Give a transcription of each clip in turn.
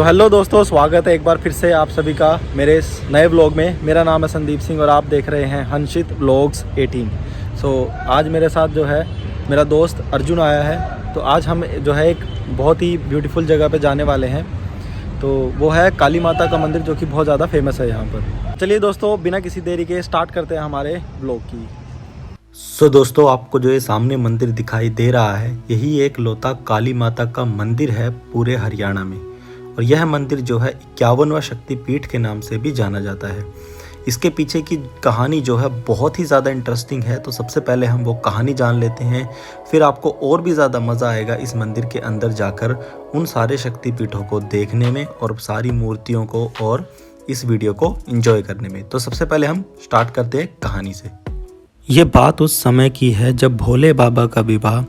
So hello दोस्तों, स्वागत है एक बार फिर से आप सभी का मेरे इस नए व्लॉग में। मेरा नाम है संदीप सिंह और आप देख रहे हैं हंसित व्लॉग्स 18। सो आज मेरे साथ जो है मेरा दोस्त अर्जुन आया है। तो आज हम जो है एक बहुत ही ब्यूटीफुल जगह पे जाने वाले हैं। तो वो है काली माता का मंदिर, जो कि बहुत ज़्यादा फेमस है यहाँ पर। चलिए दोस्तों, बिना किसी देरी के स्टार्ट करते हैं हमारे व्लॉग की। सो दोस्तों, आपको जो ये सामने मंदिर दिखाई दे रहा है, यही एक लौता काली माता का मंदिर है पूरे हरियाणा में। और यह मंदिर जो है 51वां शक्तिपीठ के नाम से भी जाना जाता है। इसके पीछे की कहानी जो है बहुत ही ज़्यादा इंटरेस्टिंग है। तो सबसे पहले हम वो कहानी जान लेते हैं, फिर आपको और भी ज़्यादा मज़ा आएगा इस मंदिर के अंदर जाकर उन सारे शक्तिपीठों को देखने में और सारी मूर्तियों को और इस वीडियो को एंजॉय करने में। तो सबसे पहले हम स्टार्ट करते हैं कहानी से। ये बात उस समय की है जब भोले बाबा का विवाह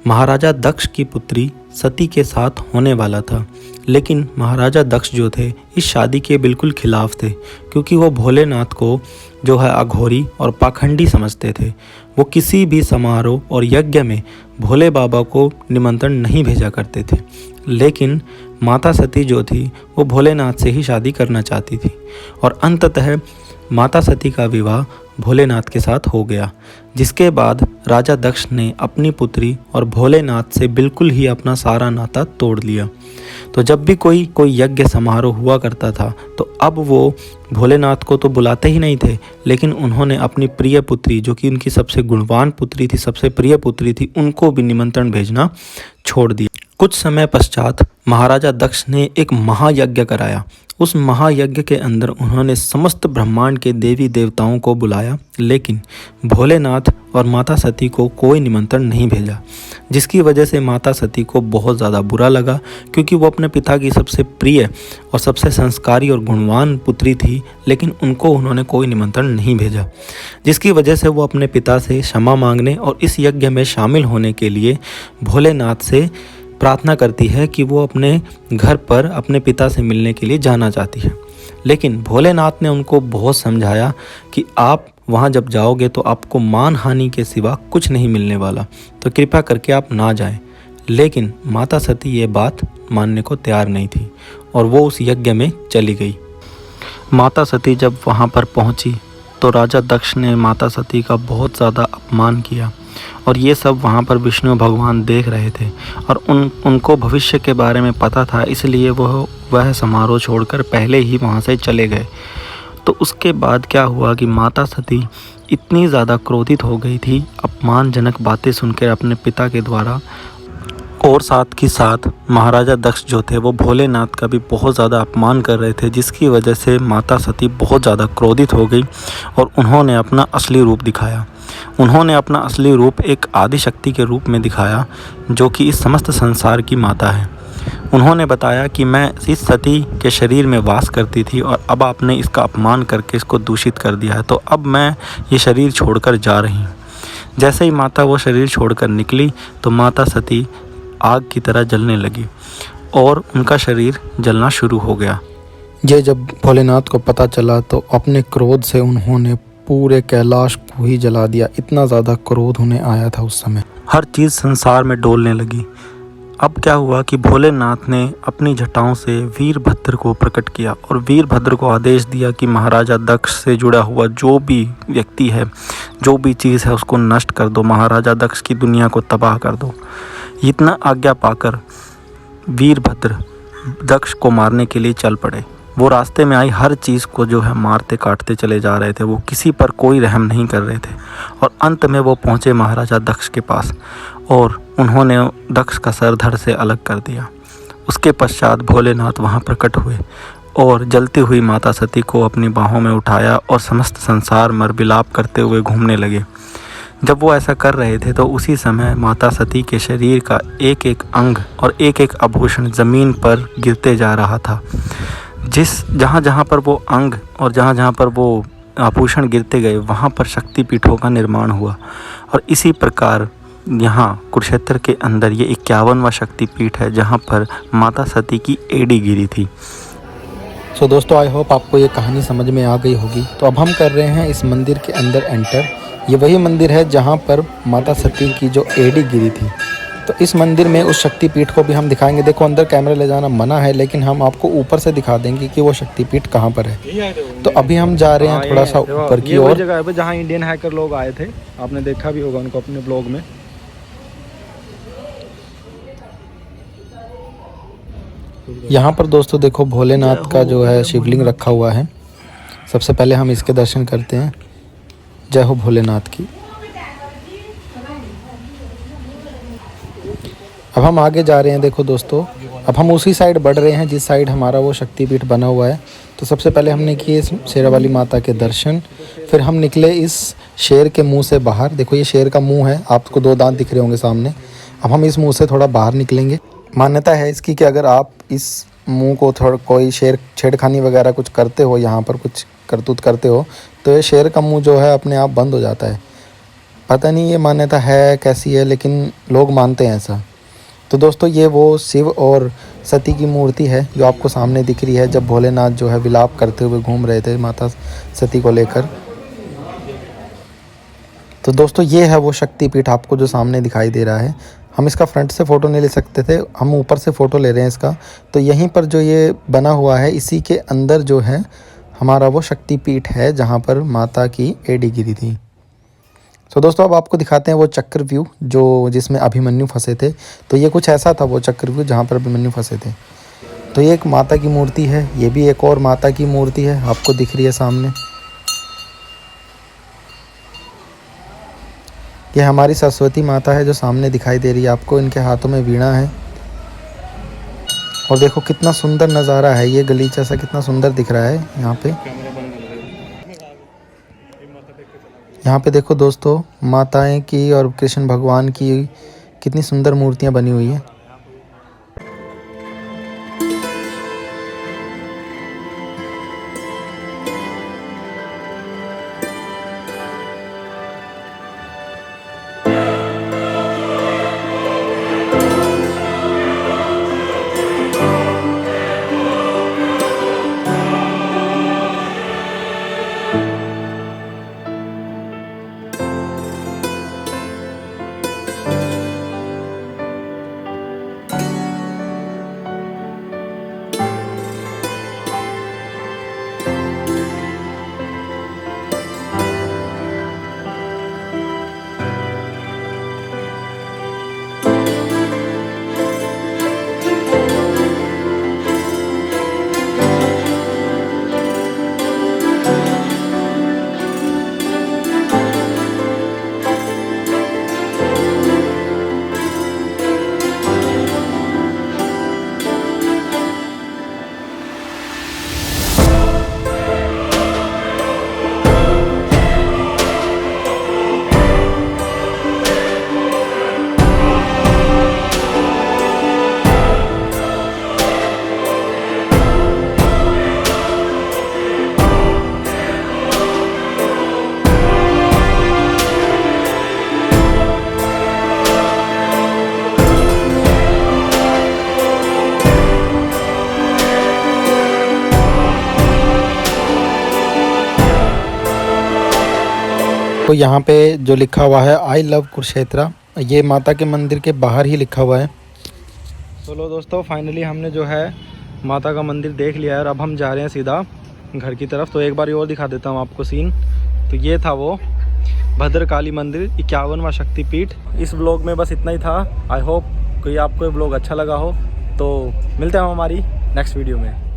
महाराजा दक्ष की पुत्री सती के साथ होने वाला था। लेकिन महाराजा दक्ष जो थे इस शादी के बिल्कुल खिलाफ थे, क्योंकि वो भोलेनाथ को जो है अघोरी और पाखंडी समझते थे। वो किसी भी समारोह और यज्ञ में भोले बाबा को निमंत्रण नहीं भेजा करते थे। लेकिन माता सती जो थी वो भोलेनाथ से ही शादी करना चाहती थी और अंततः माता सती का विवाह भोलेनाथ के साथ हो गया, जिसके बाद राजा दक्ष ने अपनी पुत्री और भोलेनाथ से बिल्कुल ही अपना सारा नाता तोड़ लिया। तो जब भी कोई यज्ञ समारोह हुआ करता था तो अब वो भोलेनाथ को तो बुलाते ही नहीं थे, लेकिन उन्होंने अपनी प्रिय पुत्री, जो कि उनकी सबसे गुणवान पुत्री थी, सबसे प्रिय पुत्री थी, उनको भी निमंत्रण भेजना छोड़ दिया। कुछ समय पश्चात महाराजा दक्ष ने एक महायज्ञ कराया। उस महायज्ञ के अंदर उन्होंने समस्त ब्रह्मांड के देवी देवताओं को बुलाया, लेकिन भोलेनाथ और माता सती को कोई निमंत्रण नहीं भेजा, जिसकी वजह से माता सती को बहुत ज़्यादा बुरा लगा, क्योंकि वो अपने पिता की सबसे प्रिय और सबसे संस्कारी और गुणवान पुत्री थी, लेकिन उनको उन्होंने कोई निमंत्रण नहीं भेजा, जिसकी वजह से वो अपने पिता से क्षमा मांगने और इस यज्ञ में शामिल होने के लिए भोलेनाथ से प्रार्थना करती है कि वो अपने घर पर अपने पिता से मिलने के लिए जाना चाहती है। लेकिन भोलेनाथ ने उनको बहुत समझाया कि आप वहाँ जब जाओगे तो आपको मान हानि के सिवा कुछ नहीं मिलने वाला, तो कृपया करके आप ना जाएं। लेकिन माता सती ये बात मानने को तैयार नहीं थी और वो उस यज्ञ में चली गई। माता सती जब वहाँ पर पहुँची तो राजा दक्ष ने माता सती का बहुत ज़्यादा अपमान किया और ये सब वहाँ पर विष्णु भगवान देख रहे थे और उनको भविष्य के बारे में पता था, इसलिए वह समारोह छोड़कर पहले ही वहाँ से चले गए। तो उसके बाद क्या हुआ कि माता सती इतनी ज़्यादा क्रोधित हो गई थी अपमानजनक बातें सुनकर अपने पिता के द्वारा, और साथ ही साथ महाराजा दक्ष जो थे वो भोलेनाथ का भी बहुत ज़्यादा अपमान कर रहे थे, जिसकी वजह से माता सती बहुत ज़्यादा क्रोधित हो गई और उन्होंने अपना असली रूप दिखाया। उन्होंने अपना असली रूप एक आदिशक्ति के रूप में दिखाया, जो कि इस समस्त संसार की माता है। उन्होंने बताया कि मैं इस सती के शरीर में वास करती थी और अब आपने इसका अपमान करके इसको दूषित कर दिया है, तो अब मैं ये शरीर छोड़कर जा रही हूँ। जैसे ही माता वो शरीर छोड़कर निकली तो माता सती आग की तरह जलने लगी और उनका शरीर जलना शुरू हो गया। ये जब भोलेनाथ को पता चला तो अपने क्रोध से उन्होंने पूरे कैलाश को ही जला दिया। इतना ज़्यादा क्रोध उन्हें आया था उस समय। हर चीज़ संसार में डोलने लगी। अब क्या हुआ कि भोलेनाथ ने अपनी जटाओं से वीरभद्र को प्रकट किया और वीरभद्र को आदेश दिया कि महाराजा दक्ष से जुड़ा हुआ जो भी व्यक्ति है, जो भी चीज़ है, उसको नष्ट कर दो, महाराजा दक्ष की दुनिया को तबाह कर दो। इतना आज्ञा पाकर वीरभद्र दक्ष को मारने के लिए चल पड़े। वो रास्ते में आई हर चीज़ को जो है मारते काटते चले जा रहे थे। वो किसी पर कोई रहम नहीं कर रहे थे और अंत में वो पहुँचे महाराजा दक्ष के पास और उन्होंने दक्ष का सर धड़ से अलग कर दिया। उसके पश्चात भोलेनाथ वहाँ प्रकट हुए और जलती हुई माता सती को अपनी बाहों में उठाया और समस्त संसार मरबिलाप करते हुए घूमने लगे। जब वो ऐसा कर रहे थे तो उसी समय माता सती के शरीर का एक एक अंग और एक एक आभूषण ज़मीन पर गिरते जा रहा था। जहाँ जहाँ पर वो अंग और जहाँ जहाँ पर वो आभूषण गिरते गए वहाँ पर शक्तिपीठों का निर्माण हुआ और इसी प्रकार यहाँ कुरुक्षेत्र के अंदर ये 51वां शक्तिपीठ है, जहाँ पर माता सती की एड़ी गिरी थी। सो दोस्तों, आई होप आपको ये कहानी समझ में आ गई होगी। तो अब हम कर रहे हैं इस मंदिर के अंदर एंटर। ये वही मंदिर है जहाँ पर माता सती की जो एड़ी गिरी थी। तो इस मंदिर में उस शक्तिपीठ को भी हम दिखाएंगे। देखो अंदर कैमरा ले जाना मना है, लेकिन हम आपको ऊपर से दिखा देंगे कि वो शक्तिपीठ कहाँ पर है। तो अभी हम जा रहे हैं थोड़ा सा ऊपर की ओर। जगह है जहाँ इंडियन हैकर लोग आए थे, आपने देखा भी होगा उनको अपने ब्लॉग में। यहाँ पर दोस्तों देखो भोलेनाथ का जो है शिवलिंग रखा हुआ है। सबसे पहले हम इसके दर्शन करते हैं। जय हो भोलेनाथ की। अब हम आगे जा रहे हैं। देखो दोस्तों अब हम उसी साइड बढ़ रहे हैं जिस साइड हमारा वो शक्तिपीठ बना हुआ है। तो सबसे पहले हमने किए शेरावाली माता के दर्शन, फिर हम निकले इस शेर के मुंह से बाहर। देखो ये शेर का मुंह है, आपको 2 दांत दिख रहे होंगे सामने। अब हम इस मुंह से थोड़ा बाहर निकलेंगे। मान्यता है इसकी कि अगर आप इस मुंह को थोड़ा कोई छेड़खानी वगैरह कुछ करते हो, यहाँ पर कुछ करतूत करते हो, तो ये शेर का मुंह जो है अपने आप बंद हो जाता है। पता नहीं ये मान्यता है कैसी है, लेकिन लोग मानते हैं ऐसा। तो दोस्तों ये वो शिव और सती की मूर्ति है जो आपको सामने दिख रही है, जब भोलेनाथ जो है विलाप करते हुए घूम रहे थे माता सती को लेकर। तो दोस्तों ये है वो शक्तिपीठ आपको जो सामने दिखाई दे रहा है। हम इसका फ्रंट से फ़ोटो नहीं ले सकते थे, हम ऊपर से फ़ोटो ले रहे हैं इसका। तो यहीं पर जो ये बना हुआ है, इसी के अंदर जो है हमारा वो शक्तिपीठ है जहाँ पर माता की एड़ी गिरी थी। तो दोस्तों अब आपको दिखाते हैं वो चक्रव्यूह जो जिसमें अभिमन्यु फंसे थे। तो ये कुछ ऐसा था वो चक्रव्यूह जहाँ पर अभिमन्यु फंसे थे। तो ये एक माता की मूर्ति है, ये भी एक और माता की मूर्ति है, आपको दिख रही है सामने। ये हमारी सरस्वती माता है जो सामने दिखाई दे रही है आपको। इनके हाथों में वीणा है। और देखो कितना सुंदर नज़ारा है, ये गलीचा सा कितना सुंदर दिख रहा है यहाँ पे। यहाँ पे देखो दोस्तों माताएं की और कृष्ण भगवान की कितनी सुंदर मूर्तियाँ बनी हुई हैं। तो यहाँ पे जो लिखा हुआ है आई लव कुरुक्षेत्र, ये माता के मंदिर के बाहर ही लिखा हुआ है। चलो दोस्तों फाइनली हमने जो है माता का मंदिर देख लिया है और अब हम जा रहे हैं सीधा घर की तरफ। तो एक बार और दिखा देता हूँ आपको सीन। तो ये था वो भद्रकाली मंदिर 51वां शक्तिपीठ। इस ब्लॉग में बस इतना ही था। आई होप कि आपको ये ब्लॉग अच्छा लगा हो। तो मिलते हैं हम हमारी नेक्स्ट वीडियो में।